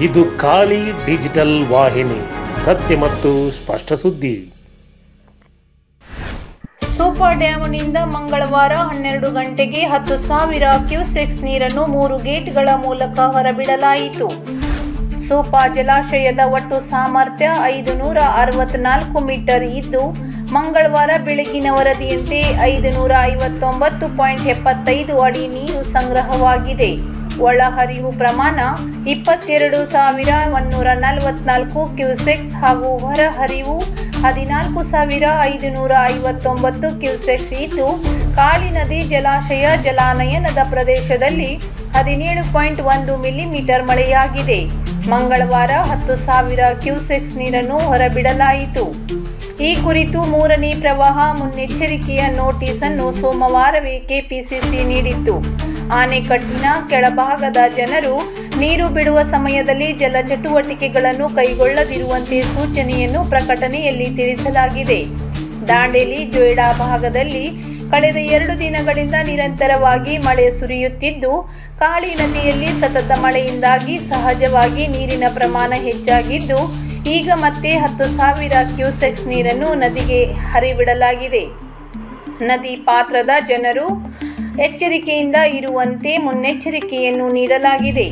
ಇದು ಖಾಲಿ ಡಿಜಿಟಲ್ ವಾಹಿನಿ, ಸತ್ಯ ಮತ್ತು ಸ್ಪಷ್ಟ ಸುದ್ದಿ. ಸೂಪಾ ಡ್ಯಾಮ್ನಿಂದ ಮಂಗಳವಾರ 12 ಗಂಟೆಗೆ 10,000 ಕ್ಯೂಸೆಕ್ಸ್ ನೀರನ್ನು 3 ಗೇಟ್ಗಳ ಮೂಲಕ ಹೊರಬಿಡಲಾಯಿತು. ಸೂಪಾ ಜಲಾಶಯದ ಒಟ್ಟು ಸಾಮರ್ಥ್ಯ 564 ಮೀಟರ್ ಇದ್ದು, ಮಂಗಳವಾರ ಬೆಳಗಿನ ವರದಿಯಂತೆ 559.75 ಅಡಿ ನೀರು ಸಂಗ್ರಹವಾಗಿದೆ. ಒಳಹರಿವು ಪ್ರಮಾಣ 22,144 ಕ್ಯೂಸೆಕ್ಸ್ ಹಾಗೂ ಹೊರಹರಿವು 14,559 ಕ್ಯೂಸೆಕ್ಸ್ ಇದ್ದು, ಕಾಳಿ ನದಿ ಜಲಾಶಯ ಜಲಾನಯನದ ಪ್ರದೇಶದಲ್ಲಿ 17.1 ಮಿಲಿಮೀಟರ್ ಮಳೆಯಾಗಿದೆ. ಮಂಗಳವಾರ 10,000 ಕ್ಯೂಸೆಕ್ಸ್ ನೀರನ್ನು ಹೊರಬಿಡಲಾಯಿತು. ಈ ಕುರಿತು 3ನೇ ಪ್ರವಾಹ ಮುನ್ನೆಚ್ಚರಿಕೆಯ ನೋಟಿಸ್ ಅನ್ನು ಸೋಮವಾರವೇ ಕೆಪಿಸಿಸಿ ನೀಡಿತ್ತು. ಆಣೆಕಟ್ಟಿನ ಕೆಳಭಾಗದ ಜನರು ನೀರು ಬಿಡುವ ಸಮಯದಲ್ಲಿ ಜಲ ಚಟುವಟಿಕೆಗಳನ್ನು ಕೈಗೊಳ್ಳದಿರುವಂತೆ ಸೂಚನೆಯನ್ನು ಪ್ರಕಟಣೆಯಲ್ಲಿ ತಿಳಿಸಲಾಗಿದೆ. ದಾಂಡೇಲಿ ಜೊಯ್ಡಾ ಭಾಗದಲ್ಲಿ ಕಳೆದ 2 ದಿನಗಳಿಂದ ನಿರಂತರವಾಗಿ ಮಳೆ ಸುರಿಯುತ್ತಿದ್ದು, ಕಾಳಿ ನದಿಯಲ್ಲಿ ಸತತ ಮಳೆಯಿಂದಾಗಿ ಸಹಜವಾಗಿ ನೀರಿನ ಪ್ರಮಾಣ ಹೆಚ್ಚಾಗಿದ್ದು, ಈಗ ಮತ್ತೆ 10,000 ಕ್ಯೂಸೆಕ್ಸ್ ನೀರನ್ನು ನದಿಗೆ ಹರಿಬಿಡಲಾಗಿದೆ. ನದಿ ಪಾತ್ರದ ಜನರು ಎಚ್ಚರಿಕೆಯಿಂದ ಇರುವಂತೆ ಮುನ್ನೆಚ್ಚರಿಕೆಯನ್ನು ನೀಡಲಾಗಿದೆ.